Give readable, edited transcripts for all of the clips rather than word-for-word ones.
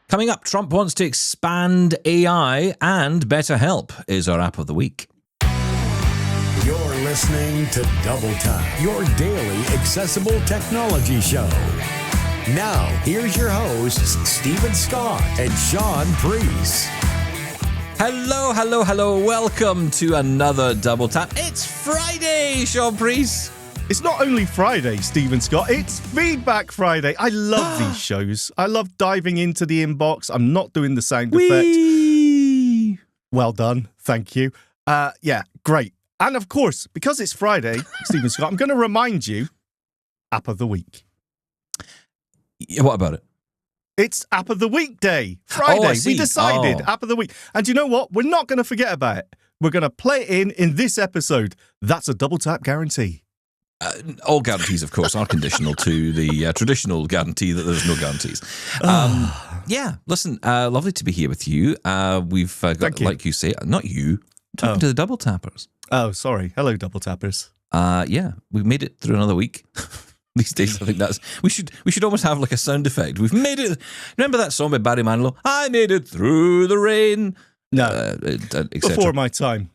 Coming up, Trump wants to expand AI, and BetterHelp is our app of the week. You're listening to Double Time, your daily accessible technology show. Now, here's your hosts, Stephen Scott and Shaun Priest. Hello, hello, hello. Welcome to another Double Tap. It's Friday, Shaun Priest. It's not only Friday, Stephen Scott, it's Feedback Friday. I love these shows. I love diving into the inbox. I'm not doing the sound effect. Well done. Thank you. Yeah, great. And of course, because it's Friday, Stephen Scott, I'm going to remind you, App of the Week. Yeah, what about it? It's App of the Week day. Friday. I see. We decided App of the Week. And you know what? We're not going to forget about it. We're going to play it in this episode. That's a double tap guarantee. All guarantees, of course, are conditional to the traditional guarantee that there's no guarantees. Yeah, listen, lovely to be here with you. We've got, like you say, not you, talking to the Double Tappers. Oh, sorry. Hello, Double Tappers. Yeah, we've made it through another week. These days, I think we should almost have like a sound effect. We've made it. Remember that song by Barry Manilow? I made it through the rain. No, before my time.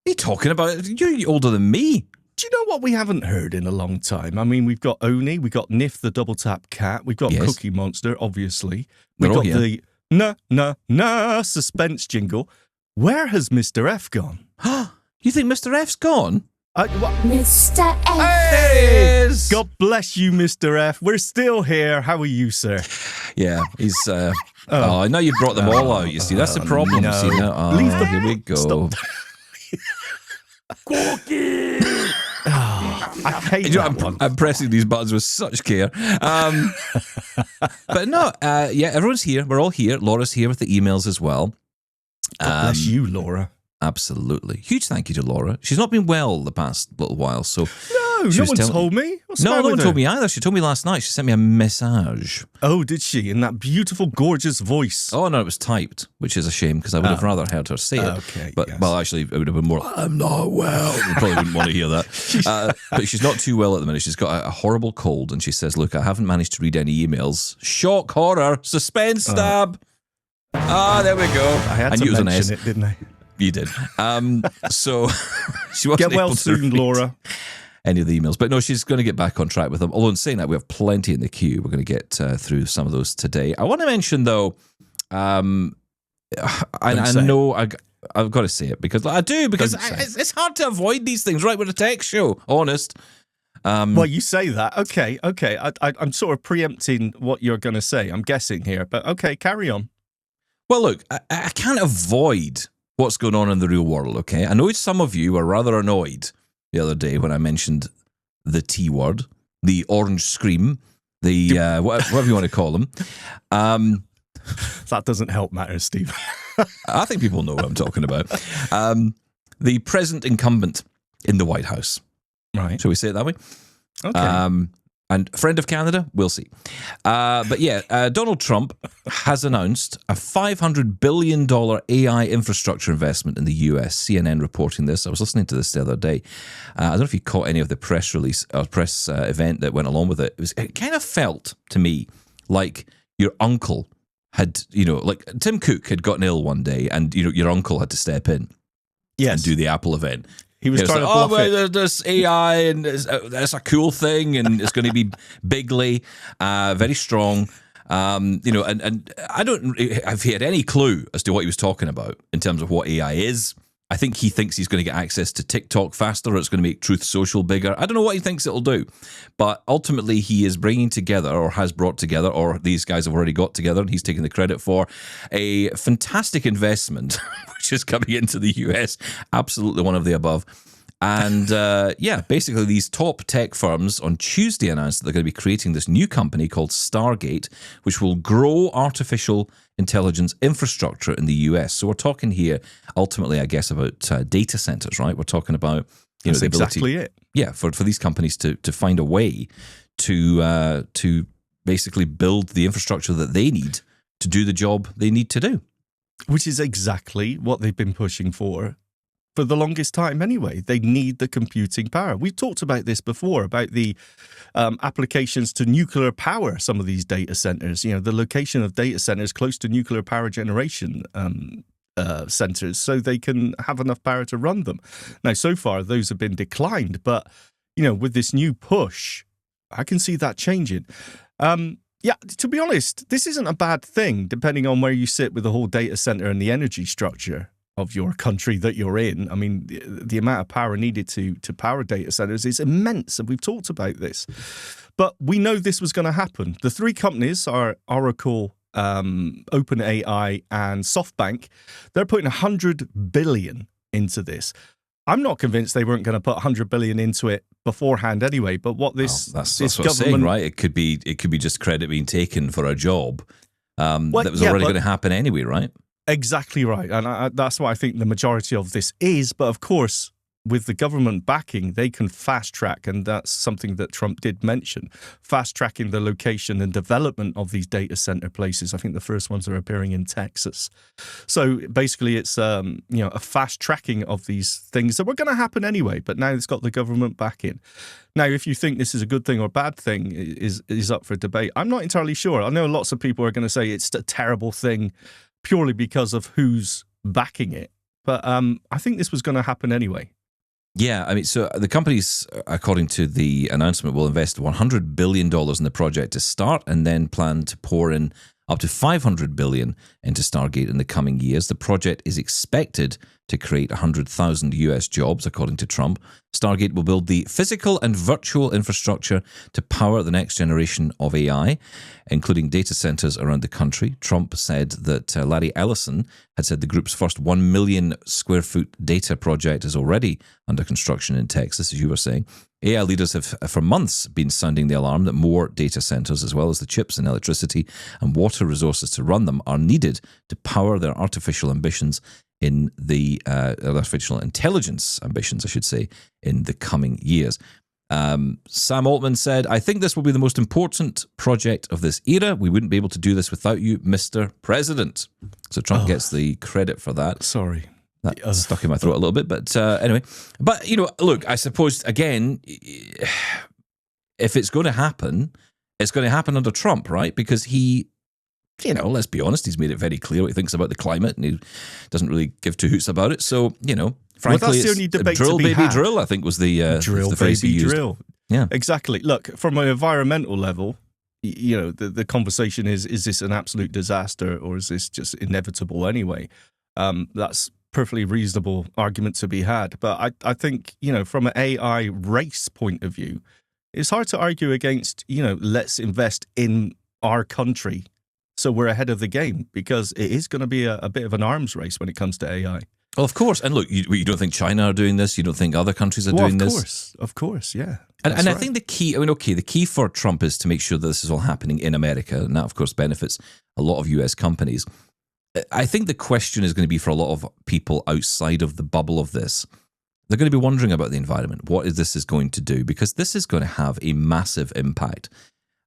What are you talking about? You're older than me. Do you know what we haven't heard in a long time? I mean, we've got Oni, we've got Nif the Double Tap Cat, we've got Cookie Monster, obviously. We've got the na suspense jingle. Where has Mr. F gone? You think Mr. F's gone? Mr. F. There he is. God bless you, Mr. F. We're still here. How are you, sir? Yeah, he's... now you've brought them all out, you see. That's the problem. No. See, now, Leave them. Here we go. Stop. Cookie! I hate that one. I'm pressing these buttons with such care. But no, everyone's here. We're all here. Laura's here with the emails as well. God bless you, Laura. Absolutely. Huge thank you to Laura. She's not been well the past little while, so... No one told me. No one told me either. She told me last night. She sent me a message. Oh, did she? In that beautiful, gorgeous voice. Oh, no, it was typed, which is a shame because I would have rather heard her say it. Okay, but, yes. Well, actually, it would have been more like, I'm not well. You probably wouldn't want to hear that. But she's not too well at the minute. She's got a horrible cold, and she says, look, I haven't managed to read any emails. Shock, horror, suspense, stab. There we go. I had to mention it, didn't I? You did. So she wasn't Get well able to soon, read Laura. any of the emails. But no, she's going to get back on track with them. Although in saying that, we have plenty in the queue. We're going to get through some of those today. I want to mention, though, I know I've got to say it because I do, because it's hard to avoid these things, right? We're a tech show, honest. Well, you say that. Okay. I'm sort of preempting what you're going to say. I'm guessing here. But okay, carry on. Well, look, I can't avoid what's going on in the real world, okay? I know some of you were rather annoyed the other day when I mentioned the T word, the orange scream, the whatever you want to call them. That doesn't help matters, Steve. I think people know what I'm talking about. The present incumbent in the White House. Right. Shall we say it that way? Okay. And friend of Canada, we'll see. But yeah, Donald Trump has announced a $500 billion AI infrastructure investment in the US. CNN reporting this. I was listening to this the other day. I don't know if you caught any of the press release or press event that went along with it. It kind of felt to me like your uncle had, like Tim Cook had gotten ill one day and, your uncle had to step in and do the Apple event. He was trying to bluff it. There's AI and it's a cool thing and it's going to be bigly, very strong. And I don't have he had any clue as to what he was talking about in terms of what AI is. I think he thinks he's going to get access to TikTok faster or it's going to make Truth Social bigger. I don't know what he thinks it'll do. But ultimately, he is bringing together or has brought together, or these guys have already got together and he's taking the credit for, a fantastic investment, which is coming into the US. Absolutely one of the above. And basically these top tech firms on Tuesday announced that they're going to be creating this new company called Stargate, which will grow artificial intelligence infrastructure in the US. So we're talking here ultimately, I guess, about data centers, right? We're talking about That's the ability, exactly it. Yeah, for these companies to find a way to basically build the infrastructure that they need to do the job they need to do. Which is exactly what they've been pushing for for the longest time anyway. They need the computing power. We've talked about this before, about the applications to nuclear power, some of these data centers, you know, the location of data centers close to nuclear power generation centers so they can have enough power to run them. Now, so far, those have been declined. But, you know, with this new push, I can see that changing. Yeah, to be honest, this isn't a bad thing, depending on where you sit with the whole data center and the energy structure of your country that you're in. I mean, the amount of power needed to power data centers is immense, and we've talked about this. But we know this was going to happen. The three companies are Oracle, OpenAI, and SoftBank. They're putting $100 billion into this. I'm not convinced they weren't going to put $100 billion into it beforehand anyway. But what this that's this what I'm saying, government, right? It could be just credit being taken for a job that was already going to happen anyway, right? Exactly right. And that's what I think the majority of this is. But of course, with the government backing, they can fast track. And that's something that Trump did mention, fast tracking the location and development of these data center places. I think the first ones are appearing in Texas. So basically, it's a fast tracking of these things that were going to happen anyway. But now it's got the government backing. Now, if you think this is a good thing or bad thing is up for debate. I'm not entirely sure. I know lots of people are going to say it's a terrible thing purely because of who's backing it. But I think this was going to happen anyway. Yeah, I mean, so the companies, according to the announcement, will invest $100 billion in the project to start and then plan to pour in up to $500 billion into Stargate in the coming years. The project is expected to create 100,000 US jobs, according to Trump. Stargate will build the physical and virtual infrastructure to power the next generation of AI, including data centers around the country. Trump said that Larry Ellison had said the group's first 1 million square foot data project is already under construction in Texas, as you were saying. AI leaders have for months been sounding the alarm that more data centers, as well as the chips and electricity and water resources to run them, are needed to power their artificial ambitions in the artificial intelligence ambitions, I should say, in the coming years. Sam Altman said, "I think this will be the most important project of this era. We wouldn't be able to do this without you, Mr. President." So Trump gets the credit for that. Sorry. That stuck in my throat a little bit, but anyway. But, you know, look, I suppose, again, if it's going to happen, it's going to happen under Trump, right? Because he, you know, let's be honest, he's made it very clear what he thinks about the climate, and he doesn't really give two hoots about it. So, you know, frankly, that's the only debate drill, to be baby, had. drill, I think was the drill, the phrase baby, he used. drill. Yeah, exactly. Look, from an environmental level, you know, the conversation is this an absolute disaster or is this just inevitable anyway? That's perfectly reasonable argument to be had. But I think, you know, from an AI race point of view, it's hard to argue against, you know, let's invest in our country so we're ahead of the game, because it is going to be a bit of an arms race when it comes to AI. well, of course. And look, you don't think China are doing this? You don't think other countries are doing this? Of course, yeah. And That's I right. think the key for Trump is to make sure that this is all happening in America, and that, of course, benefits a lot of US companies. I think the question is going to be for a lot of people outside of the bubble of this. They're going to be wondering about the environment. What is this going to do? Because this is going to have a massive impact.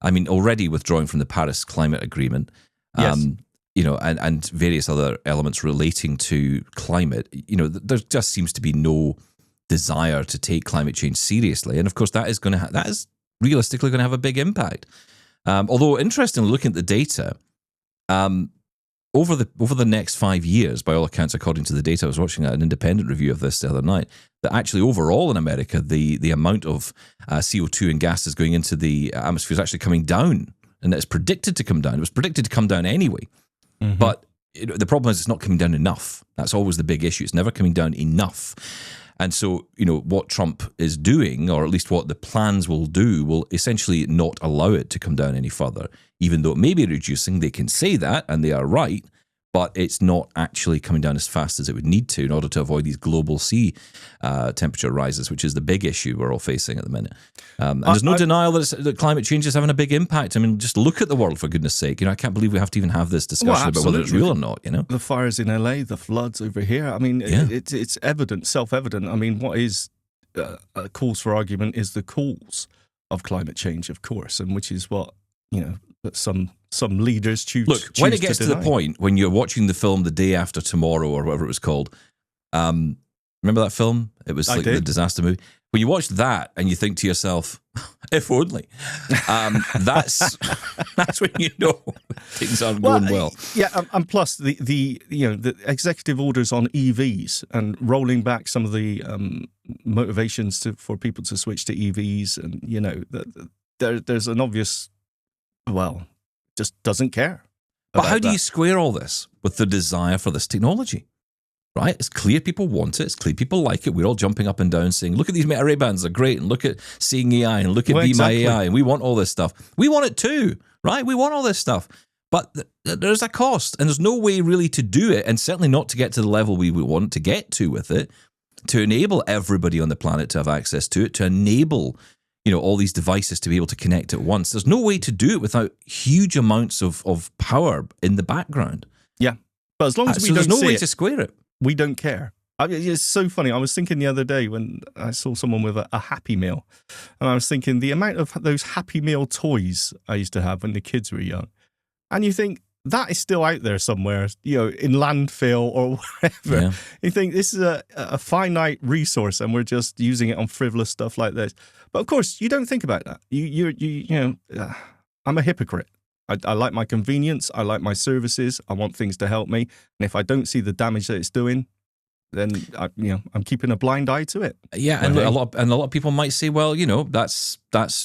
I mean, already withdrawing from the Paris Climate Agreement, Yes. you know, and various other elements relating to climate, you know, there just seems to be no desire to take climate change seriously. And of course, that is realistically going to have a big impact. Although, interestingly, looking at the data, over the next 5 years, by all accounts, according to the data, I was watching an independent review of this the other night, that actually overall in America, the amount of CO2 and gases going into the atmosphere is actually coming down, and it's predicted to come down. It was predicted to come down anyway, but the problem is it's not coming down enough. That's always the big issue. It's never coming down enough. And so, you know, what Trump is doing, or at least what the plans will do, will essentially not allow it to come down any further. Even though it may be reducing, they can say that, and they are right, but it's not actually coming down as fast as it would need to in order to avoid these global sea temperature rises, which is the big issue we're all facing at the minute. And there's no denial that climate change is having a big impact. I mean, just look at the world, for goodness sake. You know, I can't believe we have to even have this discussion about whether it's real or not, you know? The fires in LA, the floods over here. I mean, it's evident, self-evident. I mean, what is a cause for argument is the cause of climate change, of course, and which is what, you know, that some leaders choose. Look, when it to gets to the deny. point when you're watching the film The Day After Tomorrow or whatever it was called, Remember that film? It was I like did. the disaster movie. When you watch that and you think to yourself, if only, that's when you know things aren't going well. Yeah, and plus the executive orders on EVs and rolling back some of the motivations for people to switch to EVs, and there's an obvious, just doesn't care. But how do you square all this with the desire for this technology? Right? It's clear people want it. It's clear people like it. We're all jumping up and down saying, look at these Meta Ray Bans, they're great. And look at Seeing AI and look at Be My AI. And we want all this stuff. We want it too, right? We want all this stuff. But there's a cost and there's no way really to do it, and certainly not to get to the level we want to get to with it, to enable everybody on the planet to have access to it, to enable all these devices to be able to connect at once. There's no way to do it without huge amounts of power in the background. Yeah. But as long as there's no way to square it. We don't care. I mean, it's so funny. I was thinking the other day when I saw someone with a Happy Meal, and I was thinking the amount of those Happy Meal toys I used to have when the kids were young. And you think that is still out there somewhere, in landfill or wherever. Yeah. You think this is a finite resource and we're just using it on frivolous stuff like this. But of course, you don't think about that. I'm a hypocrite. I like my convenience. I like my services. I want things to help me. And if I don't see the damage that it's doing, then I'm keeping a blind eye to it. Yeah, and a lot of people might say, well, that's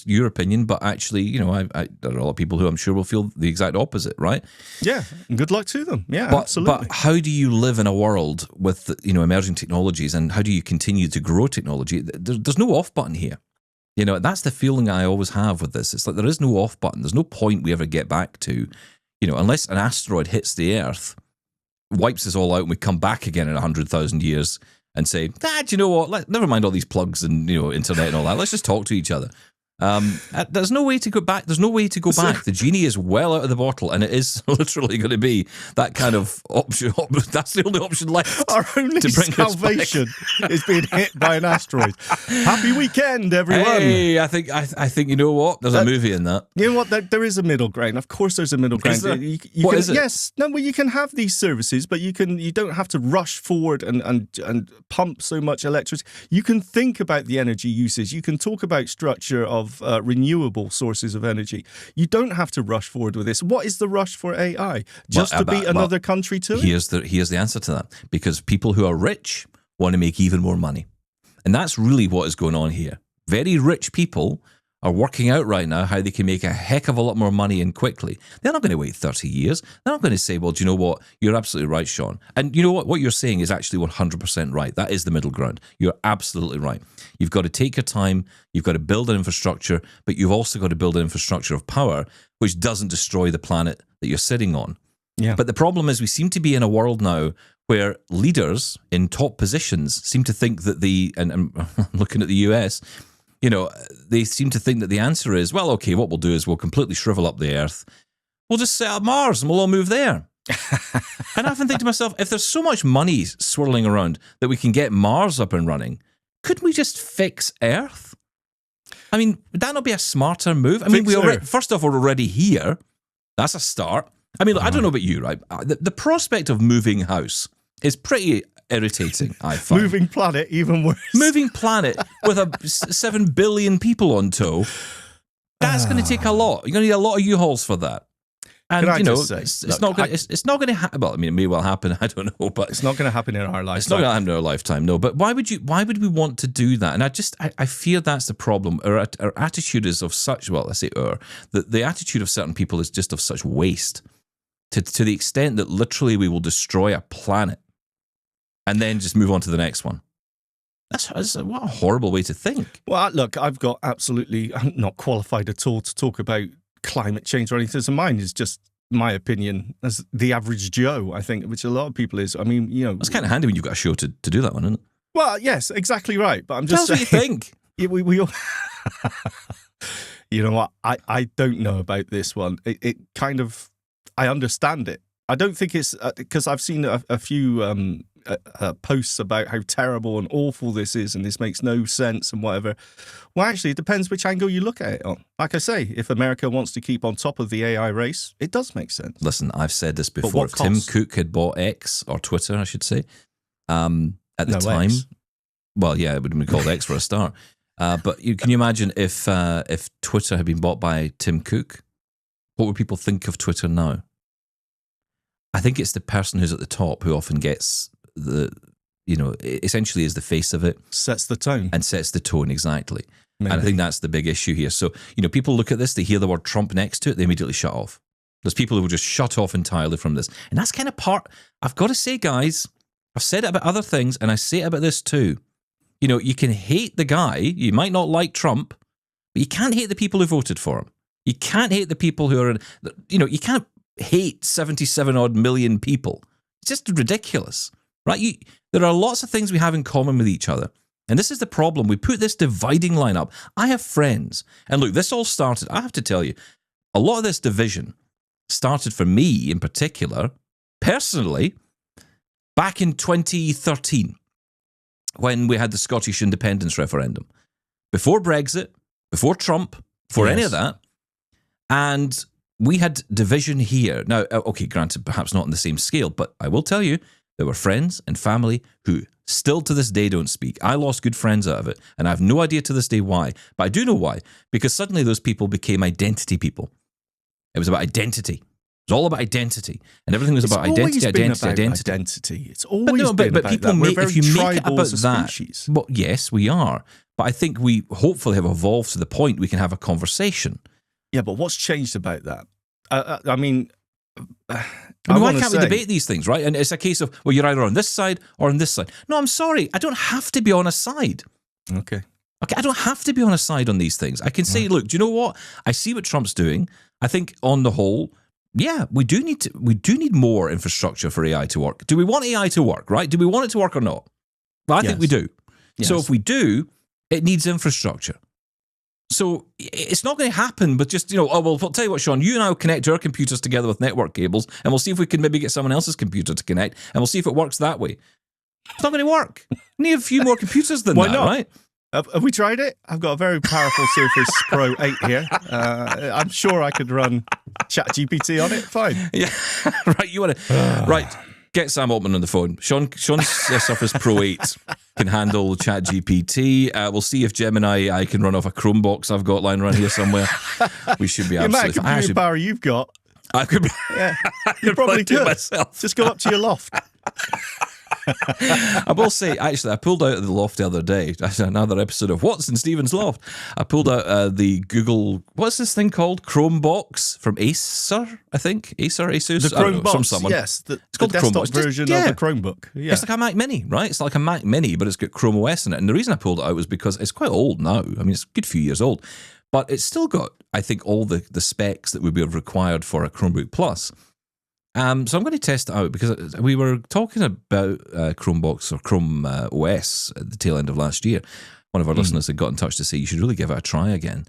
your opinion, but actually, there are a lot of people who I'm sure will feel the exact opposite, right? Yeah, and good luck to them. Yeah, But absolutely. how do you live in a world with emerging technologies, and how do you continue to grow technology? There's no off button here. That's the feeling I always have with this. It's like there is no off button. There's no point we ever get back to, unless an asteroid hits the Earth, wipes us all out, and we come back again in 100,000 years and say, do you know what? Never mind all these plugs and internet and all that. Let's just talk to each other. There's no way to go back. There's no way to go back. The genie is well out of the bottle, and it is literally going to be that kind of option. That's the only option left. Our only salvation is being hit by an asteroid. Happy weekend, everyone. Hey, I think you know what? There's a movie in that. You know what? There is a middle ground. Of course, there's a middle ground. What is it? Yes, no. Well, you can have these services, but you don't have to rush forward and pump so much electricity. You can think about the energy usage. You can talk about structure of renewable sources of energy. You don't have to rush forward with this. What is the rush for AI? Just to beat another country to it? Here's the answer to that. Because people who are rich want to make even more money. And that's really what is going on here. Very rich people are working out right now how they can make a heck of a lot more money and quickly. They're not going to wait 30 years. They're not going to say, well, do you know what? You're absolutely right, Shaun. And you know what? What you're saying is actually 100% right. That is the middle ground. You're absolutely right. You've got to take your time. You've got to build an infrastructure, but you've also got to build an infrastructure of power, which doesn't destroy the planet that you're sitting on. Yeah. But the problem is we seem to be in a world now where leaders in top positions seem to think that and I'm looking at the US, they seem to think that the answer is, well, okay, what we'll do is we'll completely shrivel up the Earth. We'll just set up Mars and we'll all move there. And I often think to myself, if there's so much money swirling around that we can get Mars up and running, couldn't we just fix Earth? I mean, would that not be a smarter move? I mean, first off, we're already here. That's a start. I mean, I don't know about you, right? The prospect of moving house is pretty irritating, I find. Moving planet, even worse. Moving planet with 7 billion people on tow, that's going to take a lot. You're going to need a lot of U-Hauls for that. And, it's not going to happen. Well, I mean, it may well happen. I don't know, but it's not going to happen in our lifetime. It's not going to happen in our lifetime, no. But why would we want to do that? And I fear that's the problem. Our attitude is of such, the attitude of certain people is just of such waste to the extent that literally we will destroy a planet and then just move on to the next one. What a horrible way to think. Well, look, I'm not qualified at all to talk about climate change or anything. So mine is just my opinion as the average Joe, I think, which a lot of people is. I mean, it's kind of handy when you've got a show to do that one, isn't it? Well, yes, exactly right. But I'm just saying. Tell us what you think. We all. You know what? I don't know about this one. It kind of, I understand it. I don't think it's because I've seen a few posts about how terrible and awful this is and this makes no sense and whatever. Well, actually, it depends which angle you look at it on. Like I say, if America wants to keep on top of the AI race, it does make sense. Listen, I've said this before. If Tim Cook had bought X, or Twitter, I should say, at the time, Well, yeah, it would have been called X for a start. But can you imagine if Twitter had been bought by Tim Cook? What would people think of Twitter now? I think it's the person who's at the top who often gets essentially is the face of it. Sets the tone. And sets the tone, exactly. Maybe. And I think that's the big issue here. So, people look at this, they hear the word Trump next to it, they immediately shut off. There's people who will just shut off entirely from this. And that's kind of I've got to say, guys, I've said it about other things, and I say it about this too. You can hate the guy, you might not like Trump, but you can't hate the people who voted for him. You can't hate the people who are, you can't hate 77 odd million people. It's just ridiculous, right? There are lots of things we have in common with each other. And this is the problem. We put this dividing line up. I have friends. And look, this all started, I have to tell you, a lot of this division started for me in particular, personally, back in 2013, when we had the Scottish independence referendum. Before Brexit, before Trump, before any of that. And we had division here. Now, okay, granted, perhaps not on the same scale, but I will tell you, there were friends and family who still to this day don't speak. I lost good friends out of it, and I have no idea to this day why. But I do know why, because suddenly those people became identity people. It was about identity. It was all about identity, and everything was about identity. It's always been about people that. if you make it about that, species. well, yes, we are. But I think we hopefully have evolved to the point we can have a conversation. Yeah, but what's changed about that? I mean, why can't we debate these things, right? And it's a case of, well, you're either on this side or on this side. No, I'm sorry. I don't have to be on a side. Okay, I don't have to be on a side on these things. I can say, look, do you know what? I see what Trump's doing. I think on the whole, yeah, we do need more infrastructure for AI to work. Do we want AI to work, right? Do we want it to work or not? Well, I think we do. Yes. So if we do, it needs infrastructure. So it's not going to happen, but just, I'll tell you what, Shaun, you and I will connect our computers together with network cables, and we'll see if we can maybe get someone else's computer to connect, and we'll see if it works that way. It's not going to work. We need a few more computers than that, right? Have we tried it? I've got a very powerful Surface Pro 8 here. I'm sure I could run ChatGPT on it. Fine. Yeah, right. You want to... Right. Get Sam Altman on the phone. Shaun's Surface Pro 8 can handle ChatGPT. We'll see if Gemini I can run off a Chromebox I've got lying around here somewhere. We should be absolutely fine. The amount of computing power you've got. I could. Yeah, you probably could. Myself. Just go up to your loft. I will say, actually, I pulled out of the loft the other day. Another episode of What's in Stephen's Loft. I pulled out the Google, what's this thing called? Chromebox from Acer, I think. Asus? The Chromebox, from someone. Yes. It's called the desktop Chromebox. version of the Chromebook. Yeah. It's like a Mac Mini, right? It's like a Mac Mini, but it's got Chrome OS in it. And the reason I pulled it out was because it's quite old now. I mean, it's a good few years old. But it's still got, I think, all the specs that would be required for a Chromebook Plus. So I'm going to test it out because we were talking about Chromebox or Chrome OS at the tail end of last year. One of our listeners had got in touch to say you should really give it a try again.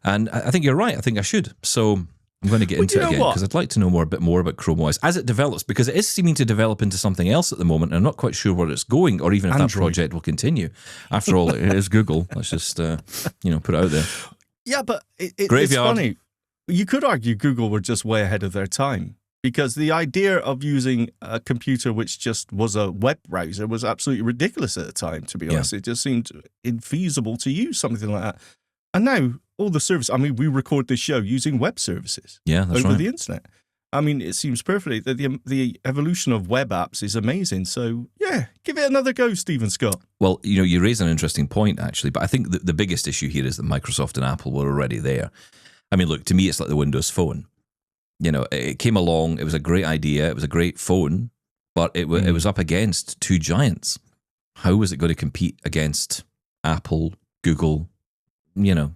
And I think you're right. I think I should. So I'm going to get into it again because I'd like to know a bit more about Chrome OS as it develops, because it is seeming to develop into something else at the moment. And I'm not quite sure where it's going or even if that project will continue. After all, it is Google. Let's just put it out there. Yeah, but it's funny. You could argue Google were just way ahead of their time. Because the idea of using a computer which just was a web browser was absolutely ridiculous at the time, to be honest. It just seemed infeasible to use something like that. And now, all the services, I mean, we record this show using web services over the internet. I mean, it seems perfectly that the evolution of web apps is amazing. So, yeah, give it another go, Stephen Scott. Well, you raise an interesting point, actually. But I think the biggest issue here is that Microsoft and Apple were already there. I mean, look, to me, it's like the Windows Phone. It came along. It was a great idea. It was a great phone, but it was up against two giants. How was it going to compete against Apple, Google?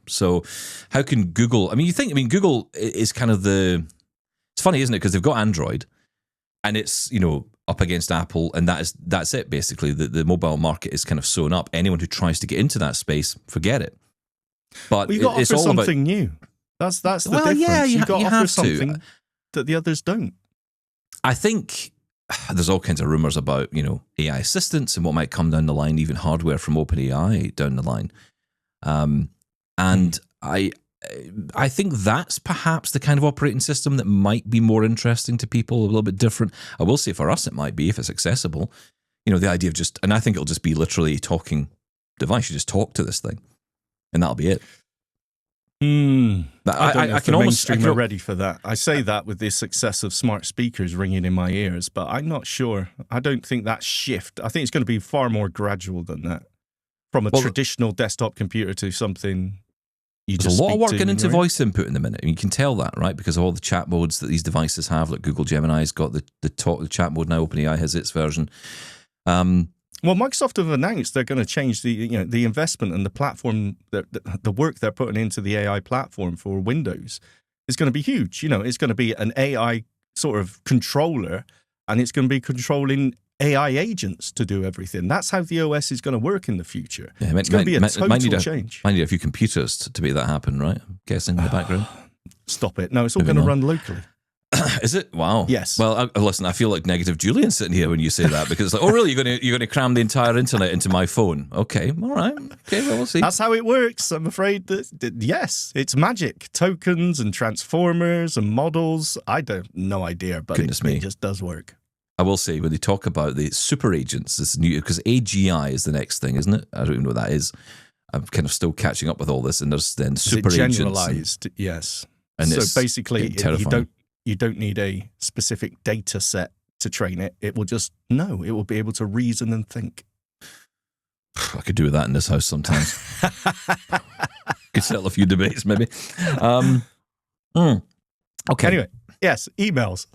So how can Google? Google is kind of it's funny, isn't it? Because they've got Android, and it's up against Apple, and that's it basically. The mobile market is kind of sewn up. Anyone who tries to get into that space, forget it. But you got to offer something new. That's the difference. Yeah, you got to have offer something that the others don't. I think there's all kinds of rumors about, AI assistants and what might come down the line, even hardware from OpenAI down the line. And I think that's perhaps the kind of operating system that might be more interesting to people, a little bit different. I will say for us it might be if it's accessible. the idea of just, and I think it'll just be literally a talking device. You just talk to this thing, and that'll be it. But I don't know if can the almost mainstream are ready for that. I say that with the success of smart speakers ringing in my ears, but I'm not sure. I don't think that shift. I think it's going to be far more gradual than that. From a traditional desktop computer to something you just There's a lot of work going into voice input in the minute. And you can tell that, right? Because of all the chat modes that these devices have. Like Google Gemini's got the chat mode now. OpenAI has its version. Well, Microsoft have announced they're going to change the investment and the platform, the work they're putting into the AI platform for Windows is going to be huge. It's going to be an AI sort of controller, and it's going to be controlling AI agents to do everything. That's how the OS is going to work in the future. Yeah, it's going to be a total change. Might need a few computers to make that happen, right? I'm guessing in the background. Stop it. No, it's all going to run locally. Is it? Wow. Yes. Well, listen, I feel like negative Julian sitting here when you say that, because it's like, oh, really? You're going to cram the entire internet into my phone? Okay, all right. Okay, well, we'll see. That's how it works. I'm afraid that yes, it's magic. Tokens and transformers and models. No idea, but it just does work. I will say, when they talk about the super agents, this new, because AGI is the next thing, isn't it? I don't even know what that is. I'm kind of still catching up with all this, and there's then super agents. Generalized, yes. And so basically, you don't need a specific data set to train it. It will just know. It will be able to reason and think. I could do with that in this house sometimes. Could settle a few debates, maybe. Okay. Anyway, yes, emails.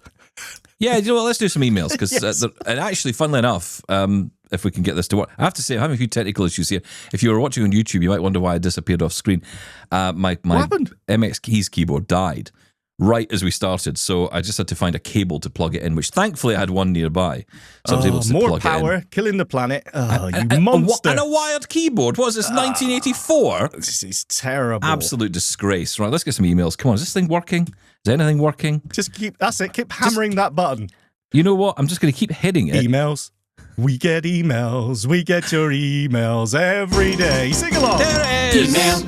Yeah, let's do some emails, because yes. And actually, funnily enough, if we can get this to work, I have to say I'm having a few technical issues here. If you were watching on YouTube, you might wonder why I disappeared off screen. My MX Keys keyboard died right as we started, so I just had to find a cable to plug it in, which thankfully I had one nearby, so I was able to more plug power, it in. killing the planet. Oh, you monster! And a wired keyboard. What is this? 1984. This is terrible. Absolute disgrace. Right, let's get some emails. Come on, is this thing working? Is anything working? Just keep hammering that button. You know what? I'm just going to keep hitting it. Emails. We get emails. We get your emails every day. Sing along. There it is. Email.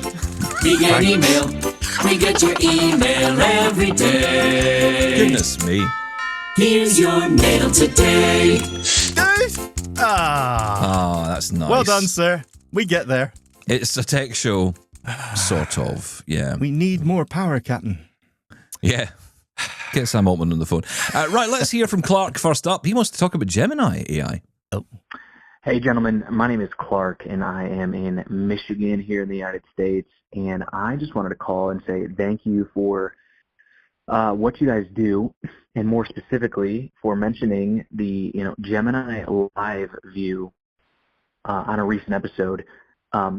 We get email. We get your email every day. Goodness me. Here's your mail today. That's nice. Well done, sir. We get there. It's a tech show, sort of. Yeah. We need more power, Captain. Yeah. Get Sam Altman on the phone. Right, let's hear from Clark first up. He wants to talk about Gemini AI. Oh. Hey, gentlemen. My name is Clark, and I am in Michigan here in the United States. And I just wanted to call and say thank you for what you guys do, and more specifically for mentioning the Gemini Live view on a recent episode.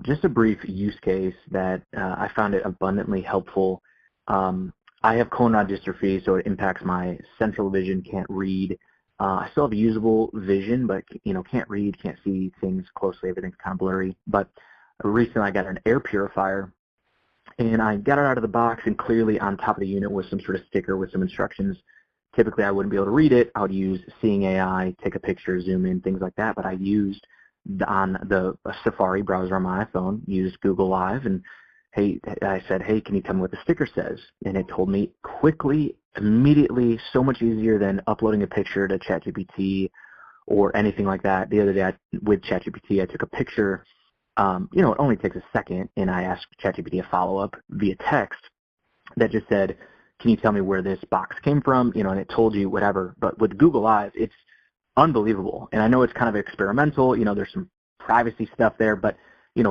Just a brief use case that I found it abundantly helpful. I have cone-rod dystrophy, so it impacts my central vision, can't read. I still have usable vision, but can't read, can't see things closely. Everything's kind of blurry. But recently I got an air purifier, and I got it out of the box, and clearly on top of the unit was some sort of sticker with some instructions. Typically I wouldn't be able to read it. I would use Seeing AI, take a picture, zoom in, things like that. But I used on the Safari browser on my iPhone, used Google Live, and I said, hey, can you tell me what the sticker says? And it told me quickly, immediately, so much easier than uploading a picture to ChatGPT or anything like that. The other day with ChatGPT, I took a picture. It only takes a second, and I asked ChatGPT a follow-up via text that just said, can you tell me where this box came from? And it told you whatever. But with Google Live, it's unbelievable. And I know it's kind of experimental. There's some privacy stuff there. But,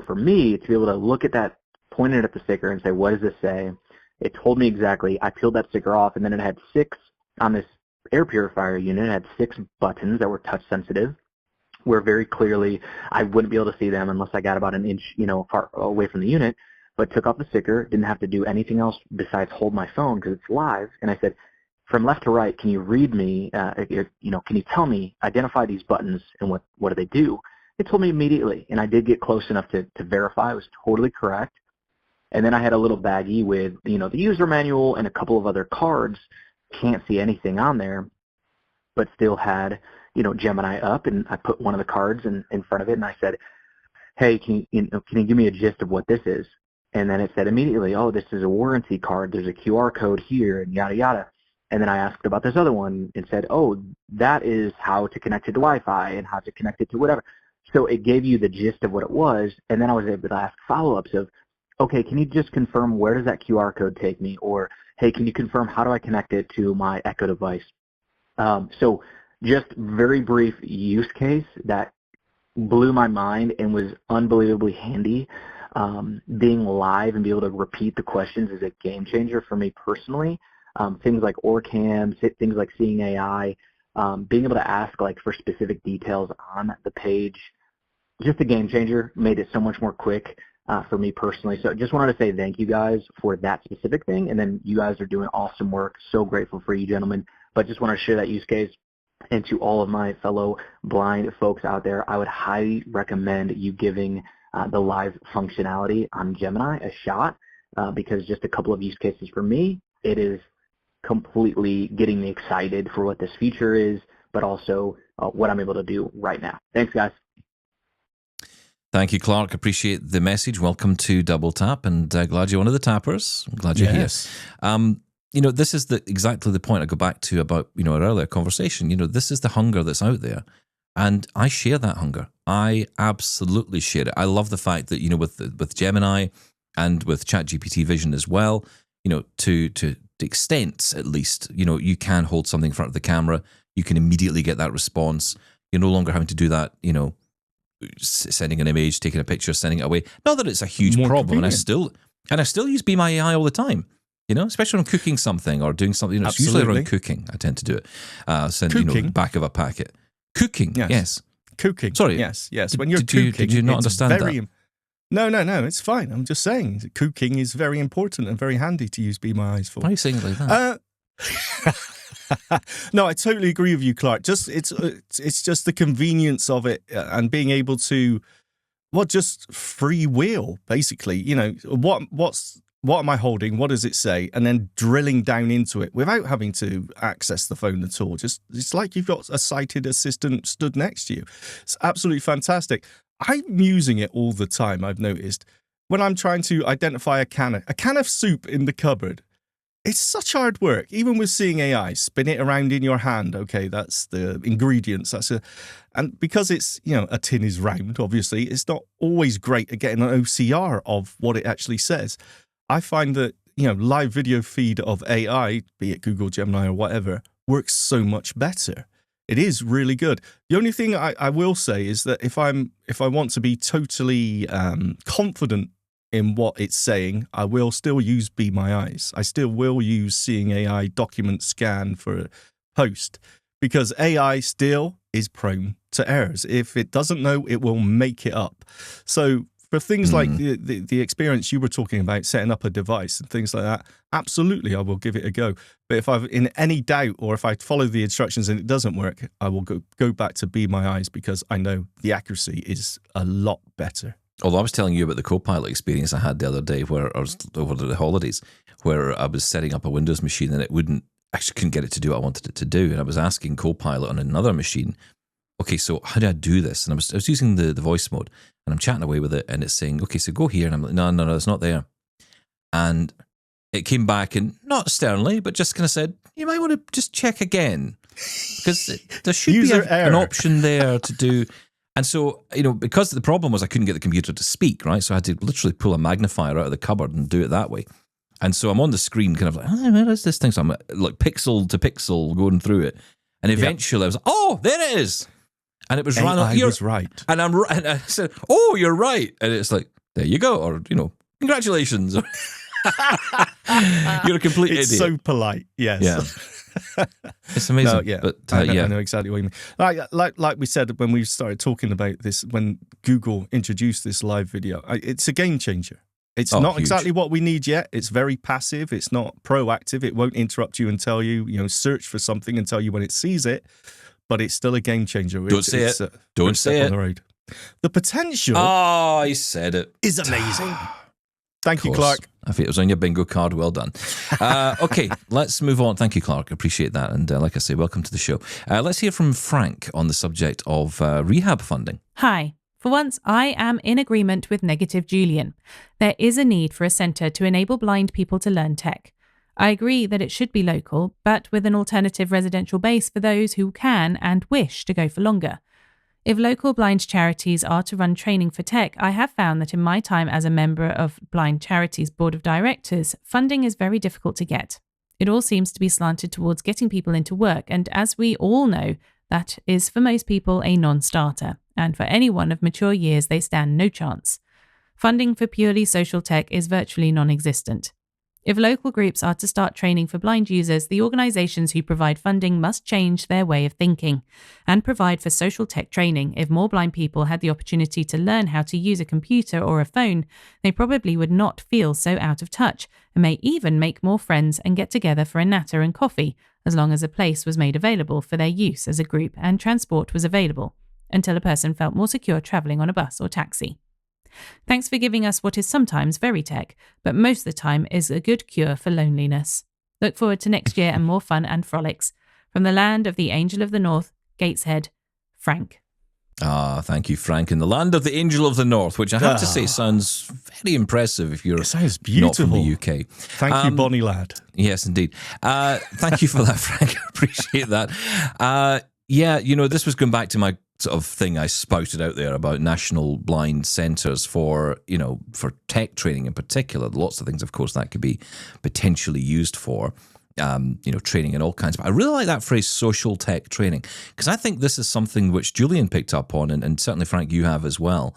for me, to be able to look at that, point it at the sticker and say, what does this say? It told me exactly. I peeled that sticker off, and then it had 6 on this air purifier unit. It had 6 buttons that were touch sensitive, where very clearly I wouldn't be able to see them unless I got about an inch, far away from the unit. But took off the sticker, didn't have to do anything else besides hold my phone because it's live. And I said, from left to right, can you read me? Can you tell me, identify these buttons and what do they do? It told me immediately, and I did get close enough to verify it was totally correct. And then I had a little baggie with, the user manual and a couple of other cards. Can't see anything on there, but still had, Gemini up. And I put one of the cards in front of it, and I said, hey, can you give me a gist of what this is? And then it said immediately, oh, this is a warranty card. There's a QR code here, and yada, yada. And then I asked about this other one and said, oh, that is how to connect it to Wi-Fi and how to connect it to whatever. So it gave you the gist of what it was, and then I was able to ask follow-ups of, okay, can you just confirm where does that QR code take me? Or, hey, can you confirm how do I connect it to my Echo device? So just very brief use case that blew my mind and was unbelievably handy. Being live and be able to repeat the questions is a game changer for me personally. Things like OrCam, things like Seeing AI, being able to ask like for specific details on the page, just a game changer, made it so much more quick for me personally. So just wanted to say thank you guys for that specific thing. And then you guys are doing awesome work. So grateful for you gentlemen. But just want to share that use case. And to all of my fellow blind folks out there, I would highly recommend you giving the live functionality on Gemini a shot because just a couple of use cases for me, it is completely getting me excited for what this future is, but also what I'm able to do right now. Thanks, guys. Thank you, Clark. Appreciate the message. Welcome to Double Tap, and glad you're one of the tappers. I'm glad you're here. This is exactly the point I go back to about, our earlier conversation. This is the hunger that's out there. And I share that hunger. I absolutely share it. I love the fact that, with Gemini and with ChatGPT Vision as well, to extents at least, you can hold something in front of the camera. You can immediately get that response. You're no longer having to do that, sending an image, taking a picture, sending it away. Not that it's a huge problem. Convenient. And I still use Be My AI all the time. Especially when I'm cooking something or doing something. It's usually around cooking. I tend to do it. Send back of a packet. Cooking, yes. Cooking. Sorry. Yes. When you're cooking, did you not understand that? No, it's fine. I'm just saying cooking is very important and very handy to use Be My Eyes for. Why are you saying it like that? No, I totally agree with you, Clark. It's just the convenience of it and being able to, just freewheel, basically. What am I holding? What does it say? And then drilling down into it without having to access the phone at all. It's like you've got a sighted assistant stood next to you. It's absolutely fantastic. I'm using it all the time, I've noticed. When I'm trying to identify a can of soup in the cupboard, it's such hard work. Even with Seeing AI, spin it around in your hand. Okay, that's the ingredients. And because it's, a tin is round, obviously, it's not always great at getting an OCR of what it actually says. I find that, live video feed of AI, be it Google, Gemini or whatever, works so much better. It is really good. The only thing I will say is that if I want to be totally confident in what it's saying, I will still use Be My Eyes. I still will use Seeing AI document scan for a post because AI still is prone to errors. If it doesn't know, it will make it up. So for things like the experience you were talking about, setting up a device and things like that, absolutely, I will give it a go. But if I'm in any doubt or if I follow the instructions and it doesn't work, I will go back to Be My Eyes because I know the accuracy is a lot better. Although I was telling you about the Copilot experience I had the other day where I was over the holidays, where I was setting up a Windows machine and I couldn't get it to do what I wanted it to do. And I was asking Copilot on another machine, okay, so how do I do this? And I was using the voice mode and I'm chatting away with it and it's saying, okay, so go here. And I'm like, no, it's not there. And it came back and not sternly, but just kind of said, you might want to just check again because there should be an option there to do. And so, because the problem was I couldn't get the computer to speak, right? So I had to literally pull a magnifier out of the cupboard and do it that way. And so I'm on the screen kind of like, where is this thing? So I'm like pixel to pixel going through it. And eventually I was like, oh, there it is. And it was I was right. And I said, oh, you're right. And it's like, there you go. Or, congratulations. You're a complete idiot. It's so polite. Yes. Yeah. It's amazing. No, yeah. But, I know exactly what you mean. Like we said when we started talking about this, when Google introduced this live video, it's a game changer. It's not huge. Exactly what we need yet. It's very passive. It's not proactive. It won't interrupt you and tell you, search for something and tell you when it sees it. But it's still a game changer. Don't say it. Don't say it. On the road. The potential. Oh, I said it. Is amazing. Thank you, Clark. I think it was on your bingo card. Well done. Okay, let's move on. Thank you, Clark. Appreciate that. And like I say, welcome to the show. Let's hear from Frank on the subject of rehab funding. Hi. For once, I am in agreement with Negative Julian. There is a need for a centre to enable blind people to learn tech. I agree that it should be local, but with an alternative residential base for those who can and wish to go for longer. If local blind charities are to run training for tech, I have found that in my time as a member of Blind Charities Board of Directors, funding is very difficult to get. It all seems to be slanted towards getting people into work, and as we all know, that is for most people a non-starter, and for anyone of mature years, they stand no chance. Funding for purely social tech is virtually non-existent. If local groups are to start training for blind users, the organisations who provide funding must change their way of thinking and provide for social tech training. If more blind people had the opportunity to learn how to use a computer or a phone, they probably would not feel so out of touch and may even make more friends and get together for a natter and coffee, as long as a place was made available for their use as a group and transport was available, until a person felt more secure travelling on a bus or taxi. Thanks for giving us what is sometimes very tech, but most of the time is a good cure for loneliness. Look forward to next year and more fun and frolics. From the land of the Angel of the North, Gateshead, Frank. Thank you, Frank. In the land of the Angel of the North, which I have to say sounds very impressive if you're It sounds not from beautiful. the UK. Thank you, Bonnie lad. Yes, indeed. Thank you for that, Frank. I appreciate that. Yeah, this was going back to my sort of thing I spouted out there about national blind centres for tech training in particular. Lots of things, of course, that could be potentially used for, training in all kinds. But I really like that phrase, social tech training, because I think this is something which Julian picked up on, and certainly, Frank, you have as well,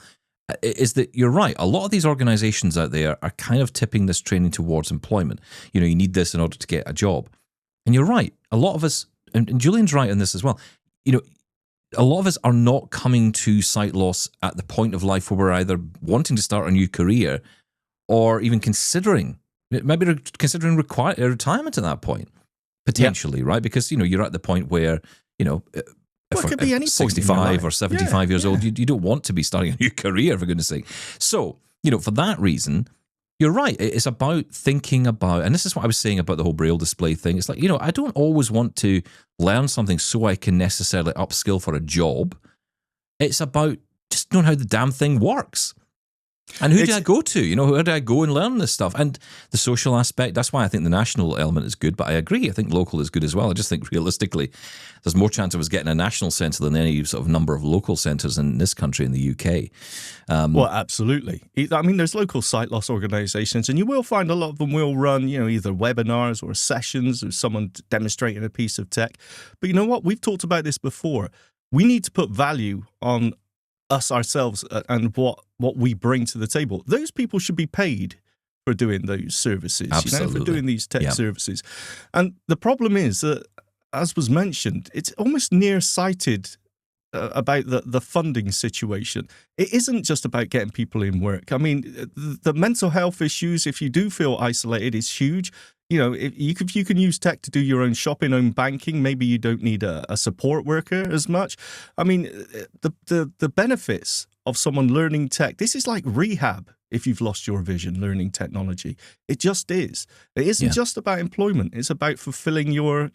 is that you're right. A lot of these organisations out there are kind of tipping this training towards employment. You need this in order to get a job. And you're right. A lot of us, and Julian's right on this as well, a lot of us are not coming to sight loss at the point of life where we're either wanting to start a new career or even considering retirement at that point, potentially, right? Because, you're at the point where, it could be any point 65 or 75 years old, you don't want to be starting a new career, for goodness sake. So, for that reason, you're right. It's about thinking about, and this is what I was saying about the whole Braille display thing. It's like, I don't always want to learn something so I can necessarily upskill for a job. It's about just knowing how the damn thing works. And who do I go to? Where do I go and learn this stuff? And the social aspect, that's why I think the national element is good, but I agree. I think local is good as well. I just think realistically, there's more chance of us getting a national centre than any sort of number of local centres in this country, in the UK. Well, absolutely. I mean, there's local sight loss organisations, and you will find a lot of them will run, either webinars or sessions or someone demonstrating a piece of tech. But you know what? We've talked about this before. We need to put value on us ourselves and what we bring to the table. Those people should be paid for doing those services, Absolutely. for doing these tech services. And the problem is that, as was mentioned, it's almost nearsighted about the funding situation. It isn't just about getting people in work. I mean, the mental health issues, if you do feel isolated, is huge. If you can use tech to do your own shopping, own banking, maybe you don't need a support worker as much. I mean, the benefits of someone learning tech, this is like rehab if you've lost your vision, learning technology. It just is. It isn't just about employment. It's about fulfilling your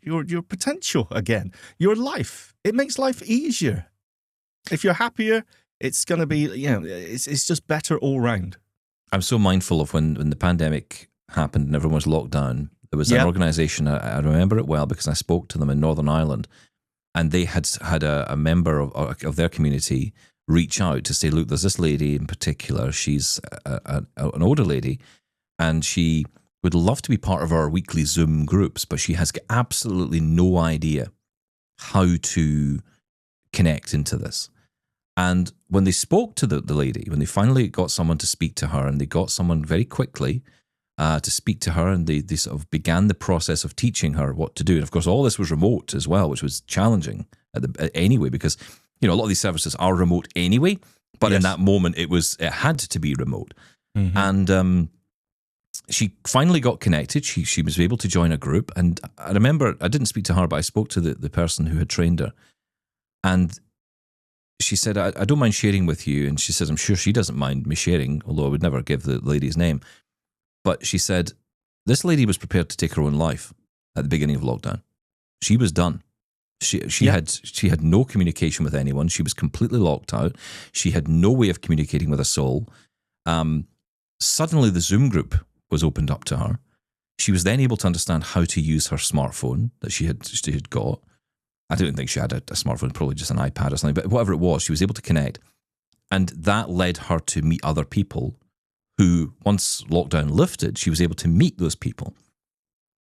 potential again, your life. It makes life easier. If you're happier, it's going to be, it's just better all round. I'm so mindful of when the pandemic happened and everyone was locked down. There was an organisation, I remember it well because I spoke to them in Northern Ireland, and they had a member of their community reach out to say, look, there's this lady in particular, she's an older lady, and she would love to be part of our weekly Zoom groups, but she has absolutely no idea how to connect into this. And when they spoke to the lady, when they finally got someone to speak to her, and they got someone very quickly to speak to her, and they sort of began the process of teaching her what to do. And of course, all this was remote as well, which was challenging anyway, because a lot of these services are remote anyway. But in that moment, it had to be remote. Mm-hmm. And she finally got connected. She was able to join a group, and I remember I didn't speak to her, but I spoke to the person who had trained her, and she said, I don't mind sharing with you. And she says, I'm sure she doesn't mind me sharing, although I would never give the lady's name. But she said, this lady was prepared to take her own life at the beginning of lockdown. She was done. She had no communication with anyone. She was completely locked out. She had no way of communicating with a soul. Suddenly the Zoom group was opened up to her. She was then able to understand how to use her smartphone that she had got. I don't think she had a smartphone, probably just an iPad or something, but whatever it was, she was able to connect. And that led her to meet other people who, once lockdown lifted, she was able to meet those people.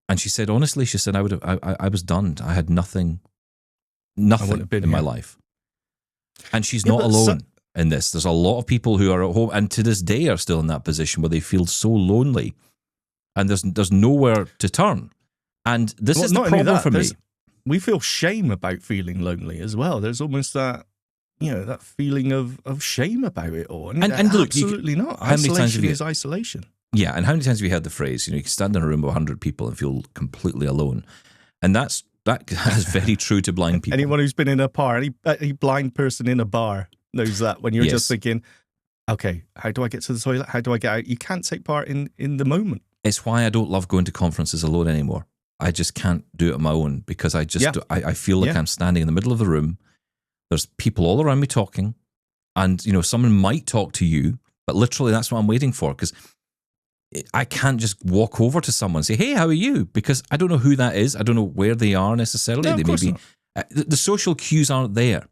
And she said, honestly, I was done. I had nothing in my life. And she's not alone in this. There's a lot of people who are at home and to this day are still in that position where they feel so lonely and there's nowhere to turn. And this is the problem for me. We feel shame about feeling lonely as well. There's almost that, that feeling of shame about it all. And look, absolutely not. Isolation is isolation. Yeah, and how many times have you heard the phrase, you can stand in a room with 100 people and feel completely alone. And that is very true to blind people. Anyone who's been in a bar, any blind person in a bar knows that when you're just thinking, okay, how do I get to the toilet? How do I get out? You can't take part in the moment. It's why I don't love going to conferences alone anymore. I just can't do it on my own because I feel like I'm standing in the middle of the room. There's people all around me talking and, someone might talk to you, but literally that's what I'm waiting for because I can't just walk over to someone and say, hey, how are you? Because I don't know who that is. I don't know where they are necessarily. No, they may be. The social cues aren't there.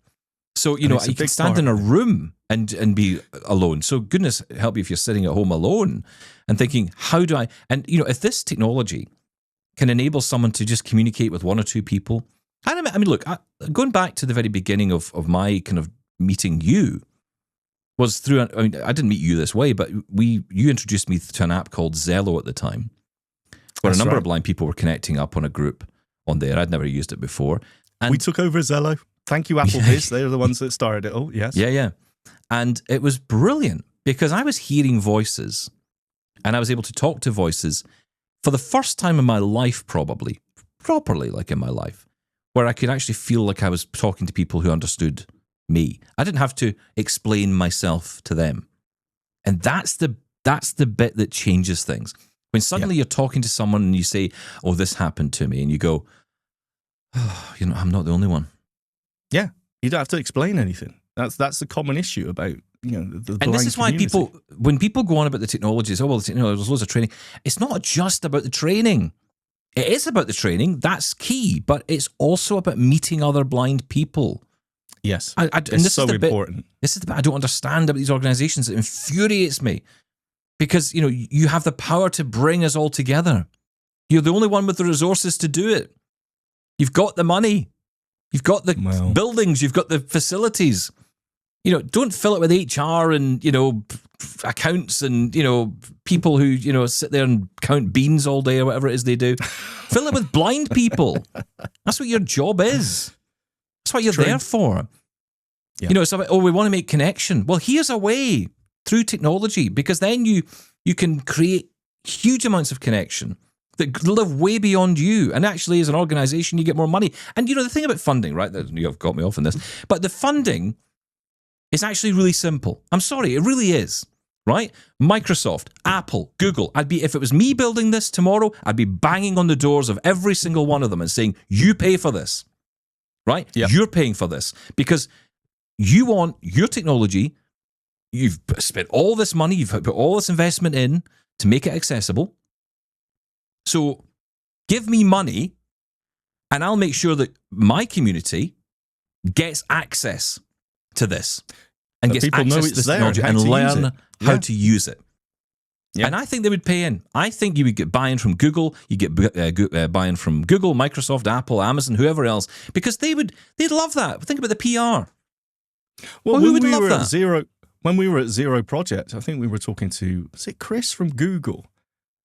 So, you can stand in a room and be alone. So goodness help you if you're sitting at home alone and thinking, how do I... And, if this technology can enable someone to just communicate with one or two people... I mean, look, going back to the very beginning of my kind of meeting you, was through, I didn't meet you this way, but you introduced me to an app called Zello at the time, where a number of blind people were connecting up on a group on there. I'd never used it before. And we took over Zello. Thank you, Applebee's. They're the ones that started it all, yes. Yeah. And it was brilliant because I was hearing voices and I was able to talk to voices for the first time in my life, probably, properly like in my life, where I could actually feel like I was talking to people who understood me. I didn't have to explain myself to them. And that's the bit that changes things. When suddenly you're talking to someone and you say, oh, this happened to me, and you go, oh, I'm not the only one. Yeah, you don't have to explain anything. That's the common issue about, the blind And this is why community. when people go on about the technologies, there's loads of training. It's not just about the training. It is about the training. That's key. But it's also about meeting other blind people. Yes, it's so important. This is the bit I don't understand about these organizations. It infuriates me because, you have the power to bring us all together. You're the only one with the resources to do it. You've got the money. You've got the buildings. You've got the facilities. Don't fill it with HR and, accounts and, people who, sit there and count beans all day or whatever it is they do. Fill it with blind people. That's what your job is. That's what you're there for. Yeah. It's about, we want to make connection. Well, here's a way through technology because then you can create huge amounts of connection that live way beyond you. And actually, as an organization, you get more money. And, the thing about funding, right? You've got me off on this. But the funding is actually really simple. I'm sorry, it really is. Right? Microsoft, Apple, Google. If it was me building this tomorrow, I'd be banging on the doors of every single one of them and saying, you pay for this. Right? Yep. You're paying for this because you want your technology. You've spent all this money. You've put all this investment in to make it accessible. So give me money and I'll make sure that my community gets access to this and gets access to this technology and learn how to use it. Yep. And I think they would pay in. I think you would get buy-in from Google. You get buy-in from Google, Microsoft, Apple, Amazon, whoever else, because they'd love that. Think about the PR. Well, who would love that? When we were at Zero Project, I think we were talking to, was it Chris from Google?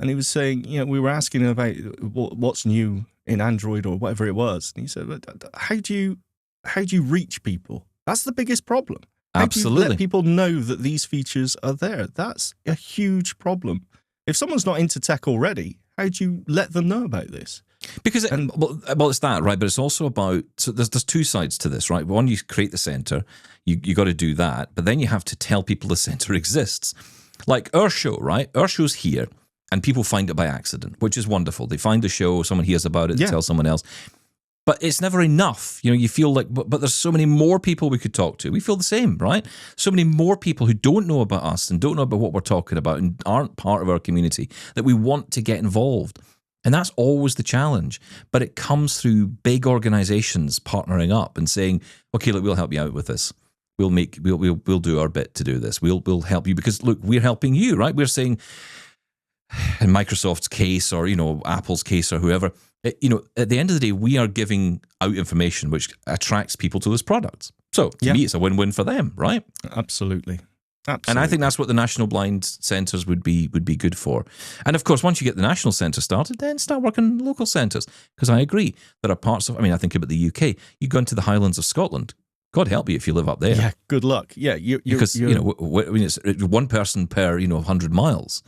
And he was saying, we were asking about what's new in Android or whatever it was. And he said, how do you reach people? That's the biggest problem. How Absolutely. do you let people know that these features are there? That's a huge problem. If someone's not into tech already, how do you let them know about this? Because it's that, right? But it's also about, so there's two sides to this, right? One, you create the center, you got to do that, but then you have to tell people the center exists. Like our show, right? Our show's here, and people find it by accident, which is wonderful. They find the show, someone hears about it, they tell someone else. But it's never enough. You feel like, but there's so many more people we could talk to. We feel the same, right? So many more people who don't know about us and don't know about what we're talking about and aren't part of our community that we want to get involved. And that's always the challenge. But it comes through big organizations partnering up and saying, okay, look, we'll help you out with this. We'll do our bit to do this. We'll help you because, look, we're helping you, right? We're saying, in Microsoft's case or, Apple's case or whoever, at the end of the day, we are giving out information which attracts people to those products. So to me, it's a win-win for them, right? Absolutely. And I think that's what the National Blind Centres would be good for. And of course, once you get the national centre started, then start working local centres. Because I agree, there are parts of, I think about the UK, you go into the Highlands of Scotland, God help you if you live up there. Yeah, good luck. Yeah, because it's one person per 100 miles,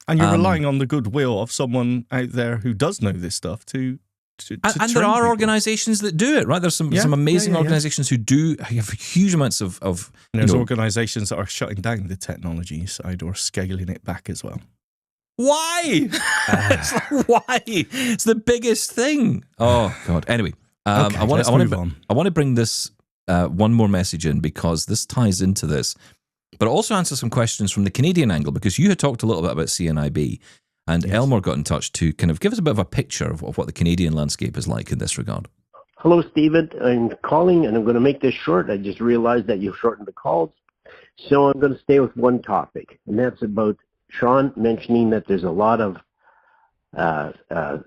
and you're relying on the goodwill of someone out there who does know this stuff to and there are organisations that do it, right? There's some amazing organisations who do have huge amounts of there's organisations that are shutting down the technology side or scaling it back as well. Why? Why? It's the biggest thing. Oh God. Anyway, okay, I want to bring this one more message in because this ties into this, but also answer some questions from the Canadian angle because you had talked a little bit about CNIB. And Elmore got in touch to kind of give us a bit of a picture of what the Canadian landscape is like in this regard. Hello, Stephen. I'm calling, and I'm going to make this short. I just realized that you shortened the calls. So I'm going to stay with one topic, and that's about Shaun mentioning that there's a lot of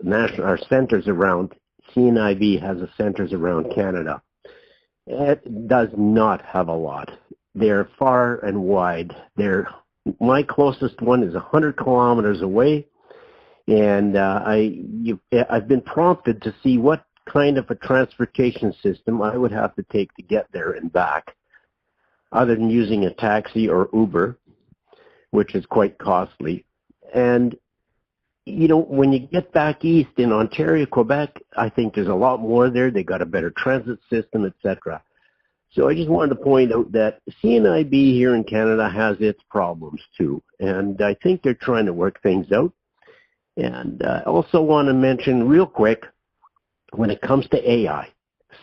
national centers around. CNIB has centers around Canada. It does not have a lot. They're far and wide. My closest one is 100 kilometers away, and I've been prompted to see what kind of a transportation system I would have to take to get there and back, other than using a taxi or Uber, which is quite costly. And, when you get back east in Ontario, Quebec, I think there's a lot more there. They got a better transit system, etc. So I just wanted to point out that CNIB here in Canada has its problems too, and I think they're trying to work things out. And I also want to mention real quick, when it comes to AI,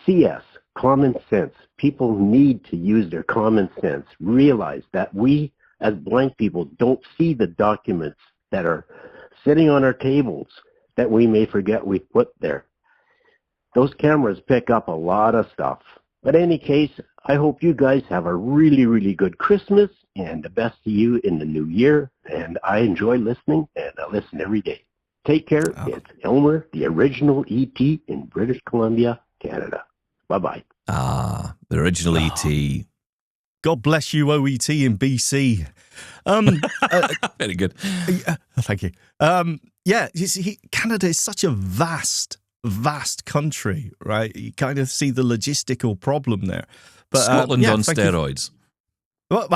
CS, common sense. People need to use their common sense, realize that we as blind people don't see the documents that are sitting on our tables that we may forget we put there. Those cameras pick up a lot of stuff. But in any case, I hope you guys have a really, really good Christmas and the best to you in the new year. And I enjoy listening, and I listen every day. Take care. It's Elmer, the original ET in British Columbia, Canada. Bye-bye. The original ET. God bless you, OET in BC. Very good. Thank you. You see, Canada is such a vast country, right? You kind of see the logistical problem there. But Scotland on steroids. Well,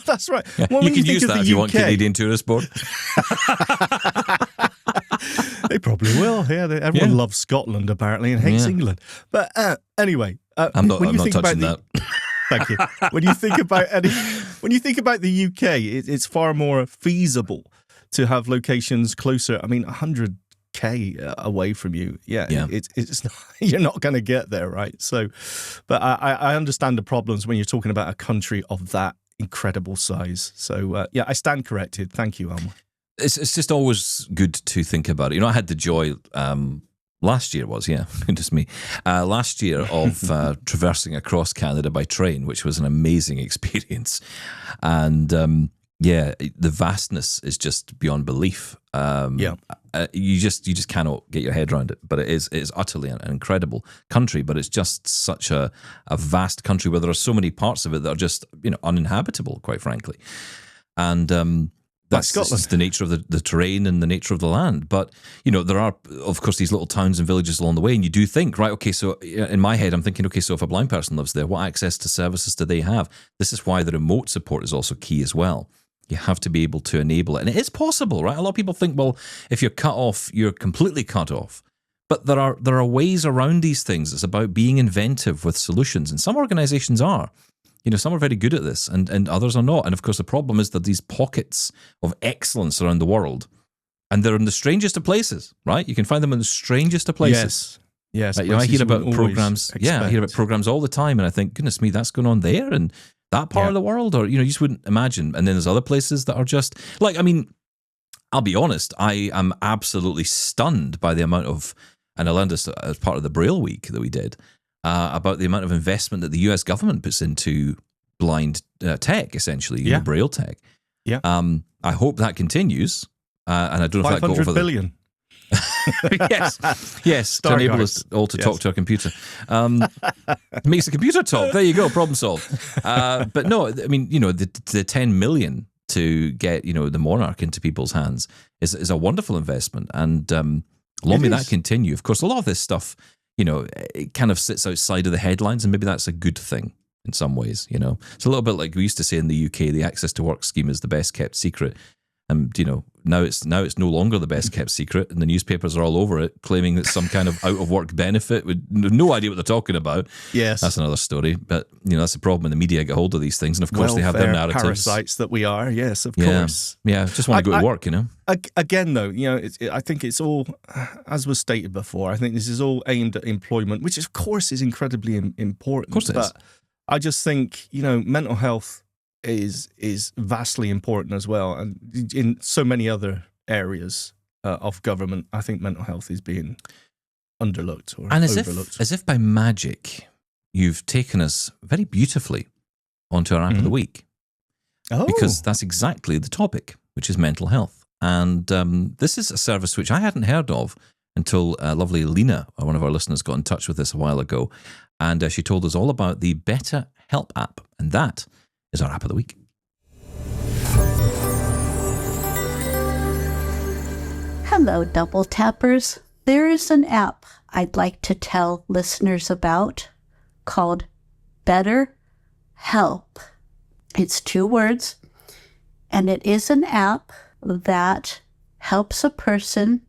that's right. Yeah, well, you can use that if you want Canadian Tourist Board. They probably will. Yeah, everyone loves Scotland apparently and hates England. But anyway, I'm not touching that. Thank you. When you think about the UK, it's far more feasible to have locations closer. 100 away from you, it's not, you're not going to get there, right? So, but I understand the problems when you're talking about a country of that incredible size. So, I stand corrected. Thank you, Elmer. It's just always good to think about it. I had the joy last year just me. Last year of traversing across Canada by train, which was an amazing experience, and. The vastness is just beyond belief. You just cannot get your head around it. But it's utterly an incredible country. But it's just such a vast country where there are so many parts of it that are just uninhabitable, quite frankly. And that's just the nature of the terrain and the nature of the land. But there are, of course, these little towns and villages along the way, and you do think, right? Okay, so in my head, I'm thinking, okay, so if a blind person lives there, what access to services do they have? This is why the remote support is also key as well. You have to be able to enable it. And it is possible, right? A lot of people think, well, if you're cut off, you're completely cut off. But there are ways around these things. It's about being inventive with solutions. And some organizations are. Some are very good at this and others are not. And of course, the problem is that these pockets of excellence around the world, and they're in the strangest of places, right? You can find them in the strangest of places. Yes. I hear about programs. I hear about programs all the time. And I think, goodness me, that's going on there. And that part of the world, or you just wouldn't imagine. And then there's other places that are just like, I'll be honest, I am absolutely stunned by the amount of, and I learned this as part of the Braille Week that we did, about the amount of investment that the US government puts into blind tech, essentially, Yeah. Braille tech. Yeah. I hope that continues. And I don't know if that got 500 over billion. yes, to enable us all to talk to our computer. Makes the computer talk. There you go, problem solved. But no, I mean, the 10 million to get, the Monarch into people's hands is a wonderful investment. And long may that continue. Of course, a lot of this stuff, it kind of sits outside of the headlines, and maybe that's a good thing in some ways, It's a little bit like we used to say in the UK, the access to work scheme is the best kept secret. And, now it's no longer the best kept secret, and the newspapers are all over it, claiming it's some kind of out of work benefit with no idea what they're talking about. Yes. That's another story. But, that's the problem when the media get hold of these things. And of course, they have their narratives. Parasites that we are. Yes, of course. Yeah. Just want to go to work, Again, though, I think it's all, as was stated before, I think this is all aimed at employment, which of course is incredibly important. Of course it is. But I just think, mental health is vastly important as well, and in so many other areas of government, I think mental health is being underlooked or overlooked. As if by magic, you've taken us very beautifully onto our app of the week, because that's exactly the topic, which is mental health. And this is a service which I hadn't heard of until lovely Lena, one of our listeners, got in touch with us a while ago, and she told us all about the BetterHelp app, and that is our app of the week. Hello, Double Tappers. There is an app I'd like to tell listeners about called BetterHelp. It's 2 words, and it is an app that helps a person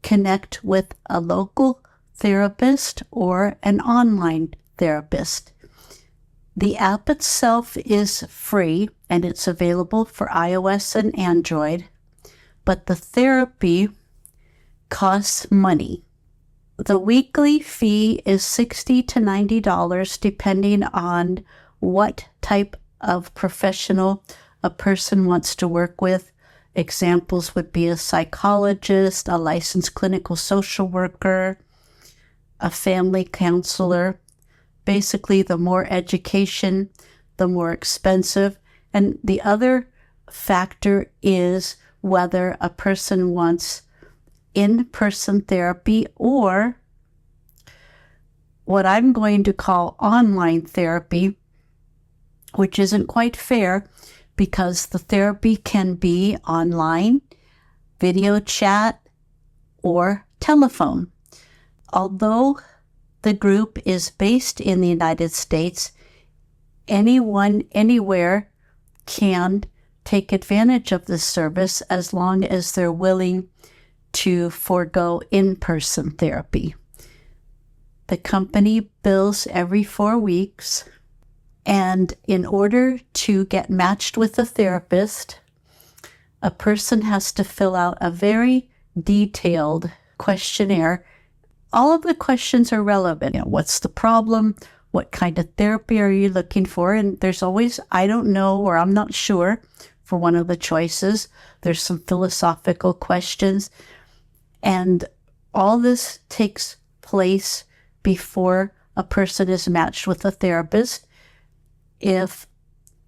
connect with a local therapist or an online therapist. The app itself is free, and it's available for iOS and Android, but the therapy costs money. The weekly fee is $60 to $90, depending on what type of professional a person wants to work with. Examples would be a psychologist, a licensed clinical social worker, a family counselor. Basically, the more education, the more expensive. And the other factor is whether a person wants in-person therapy or what I'm going to call online therapy, which isn't quite fair because the therapy can be online, video chat, or telephone. Although the group is based in the United States, anyone, anywhere can take advantage of this service as long as they're willing to forego in-person therapy. The company bills every 4 weeks, and in order to get matched with a therapist, a person has to fill out a very detailed questionnaire. All of the questions are relevant. What's the problem? What kind of therapy are you looking for? And there's always, I don't know, or I'm not sure for one of the choices. There's some philosophical questions. And all this takes place before a person is matched with a therapist. If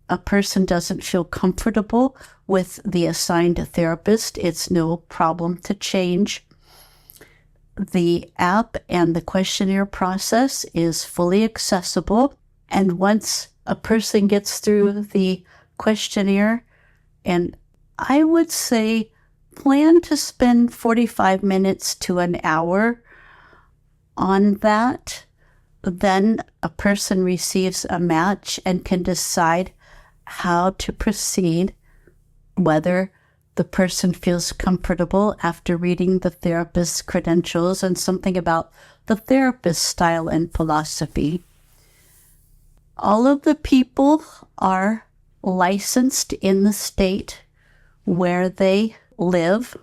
a person doesn't feel comfortable with the assigned therapist, it's no problem to change. The app and the questionnaire process is fully accessible. And once a person gets through the questionnaire, and I would say plan to spend 45 minutes to an hour on that, then a person receives a match and can decide how to proceed, whether the person feels comfortable after reading the therapist's credentials and something about the therapist's style and philosophy. All of the people are licensed in the state where they live.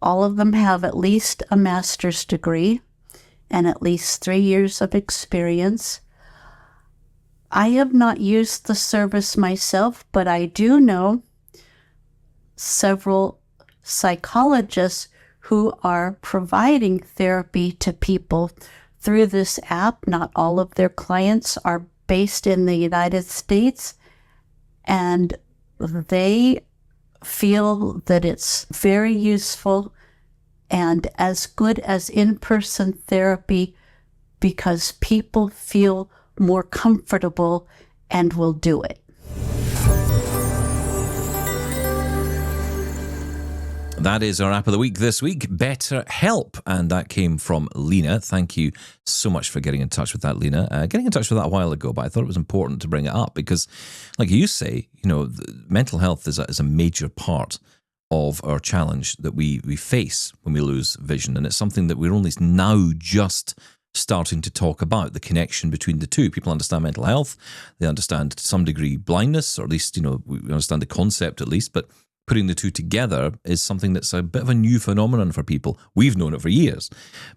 All of them have at least a master's degree and at least 3 years of experience. I have not used the service myself, but I do know several psychologists who are providing therapy to people through this app. Not all of their clients are based in the United States, and they feel that it's very useful and as good as in-person therapy because people feel more comfortable and will do it. That is our app of the week this week, BetterHelp, and that came from Lena. Thank you so much for getting in touch with that, Lena. Getting in touch with that a while ago, but I thought it was important to bring it up because, like you say, mental health is a major part of our challenge that we face when we lose vision, and it's something that we're only now just starting to talk about, the connection between the two. People understand mental health, they understand to some degree blindness, or at least, we understand the concept at least, but putting the two together is something that's a bit of a new phenomenon for people. We've known it for years,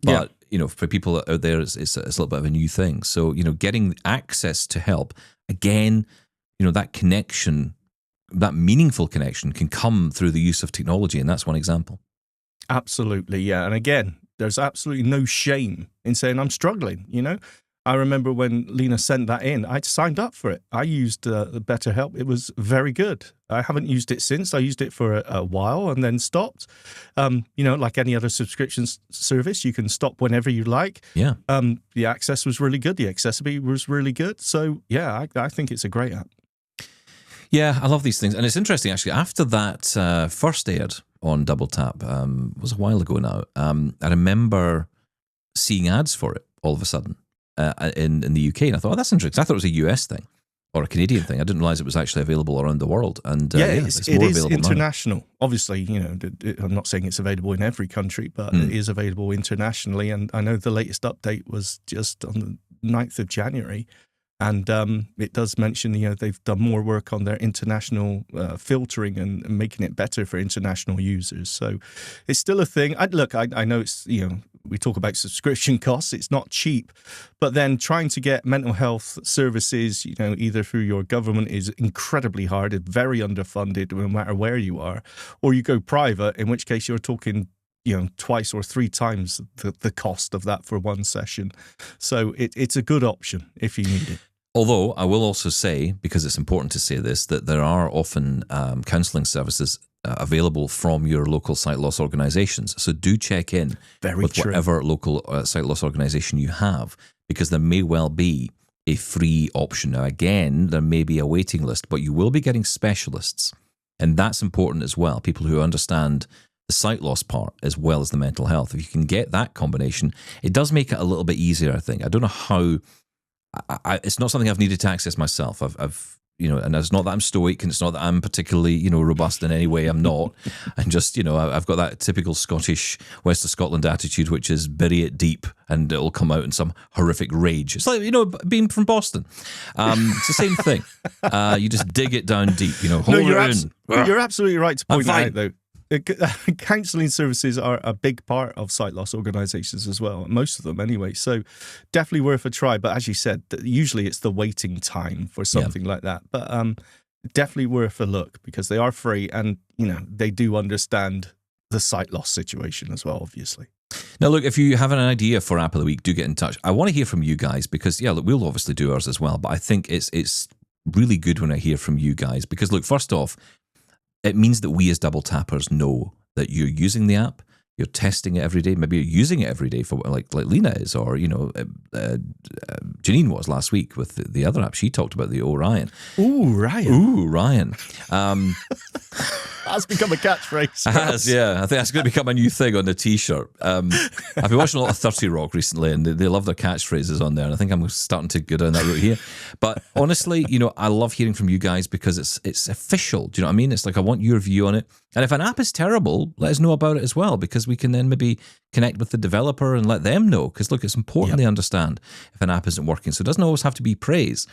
but for people out there, it's a little bit of a new thing. So, getting access to help, again, that connection, that meaningful connection can come through the use of technology, and that's one example. Absolutely, yeah. And again, there's absolutely no shame in saying I'm struggling, I remember when Lena sent that in, I signed up for it. I used BetterHelp. It was very good. I haven't used it since. I used it for a while and then stopped. Like any other subscription service, you can stop whenever you like. Yeah. The access was really good. The accessibility was really good. So, yeah, I think it's a great app. Yeah, I love these things. And it's interesting, actually, after that first aired on Double Tap, it was a while ago now, I remember seeing ads for it all of a sudden. In the UK, and I thought, that's interesting. I thought it was a US thing or a Canadian thing. I didn't realize it was actually available around the world. And it is international. Now. Obviously, I'm not saying it's available in every country, but it is available internationally. And I know the latest update was just on the 9th of January. And it does mention, they've done more work on their international filtering and making it better for international users. So it's still a thing. I know it's, we talk about subscription costs. It's not cheap. But then trying to get mental health services, either through your government is incredibly hard. It's very underfunded no matter where you are. Or you go private, in which case you're talking twice or three times the cost of that for one session. So it's a good option if you need it. Although I will also say, because it's important to say this, that there are often counselling services available from your local sight loss organisations. So do check in with whatever local sight loss organisation you have, because there may well be a free option. Now, again, there may be a waiting list, but you will be getting specialists. And that's important as well, people who understand the sight loss part as well as the mental health. If you can get that combination, it does make it a little bit easier, I think. I don't know how... it's not something I've needed to access myself. I've and it's not that I'm stoic, and it's not that I'm particularly, robust in any way. I'm not. And just, I've got that typical Scottish, West of Scotland attitude, which is bury it deep and it'll come out in some horrific rage. It's like, being from Boston. It's the same thing. You just dig it down deep, hold it in. You're absolutely right to point out, though. Counselling services are a big part of sight loss organisations as well, most of them anyway. So definitely worth a try. But as you said, usually it's the waiting time for something like that. But definitely worth a look because they are free and, they do understand the sight loss situation as well, obviously. Now, look, if you have an idea for App of the Week, do get in touch. I want to hear from you guys because, look, we'll obviously do ours as well. But I think it's really good when I hear from you guys because, look, first off, it means that we as double tappers know that you're using the app, you're testing it every day. Maybe you're using it every day for like Lena is, or Janine was last week with the other app. She talked about the Orion. Ooh, Ryan. That's become a catchphrase. It has, yeah. I think that's going to become a new thing on the T-shirt. I've been watching a lot of 30 Rock recently, and they love their catchphrases on there. And I think I'm starting to go down that route here. But honestly, I love hearing from you guys because it's official. Do you know what I mean? It's like I want your view on it. And if an app is terrible, let us know about it as well, because we can then maybe connect with the developer and let them know. Because look, it's important they understand if an app isn't working. So it doesn't always have to be praise.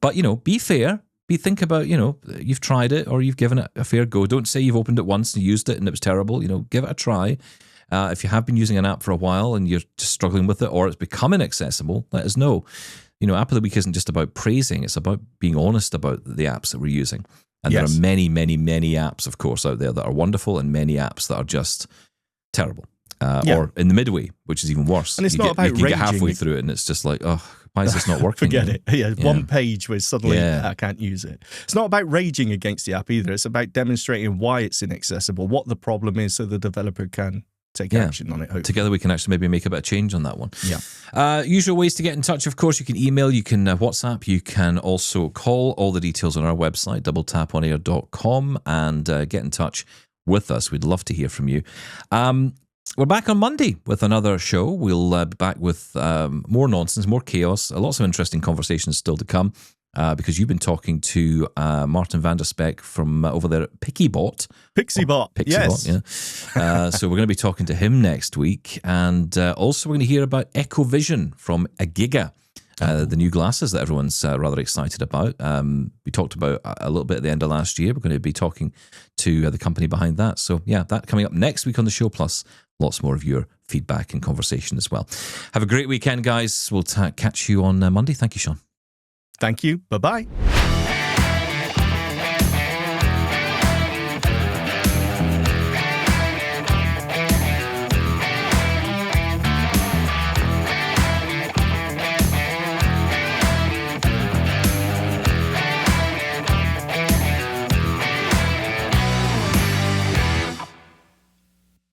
But, be fair. Think about, you've tried it or you've given it a fair go. Don't say you've opened it once and used it and it was terrible. Give it a try. If you have been using an app for a while and you're just struggling with it or it's becoming accessible, let us know. App of the Week isn't just about praising, it's about being honest about the apps that we're using. And Yes. there are many, many, many apps, of course, out there that are wonderful and many apps that are just terrible. Or in the midway, which is even worse. And it's not about you can get halfway raging. through it and it's just like, oh, why is this not working? Forget it. Yeah, Yeah. one page where suddenly Yeah. I can't use it. It's not about raging against the app either. It's about demonstrating why it's inaccessible, what the problem is, so the developer can take action on it. Hopefully. Together we can actually maybe make a bit of change on that one. Yeah. Usual ways to get in touch, of course. You can email, you can WhatsApp, you can also call. All the details on our website, doubletaponair.com, and get in touch with us. We'd love to hear from you. We're back on Monday with another show. We'll be back with more nonsense, more chaos, lots of interesting conversations still to come. Because you've been talking to Martin van der Speck from over there at Pixiebot. Pixiebot, yes. Yeah. So we're going to be talking to him next week. And also we're going to hear about Echovision from Agiga, the new glasses that everyone's rather excited about. We talked about a little bit at the end of last year. We're going to be talking to the company behind that. So yeah, that coming up next week on the show, plus lots more of your feedback and conversation as well. Have a great weekend, guys. We'll catch you on Monday. Thank you, Shaun. Thank you. Bye-bye.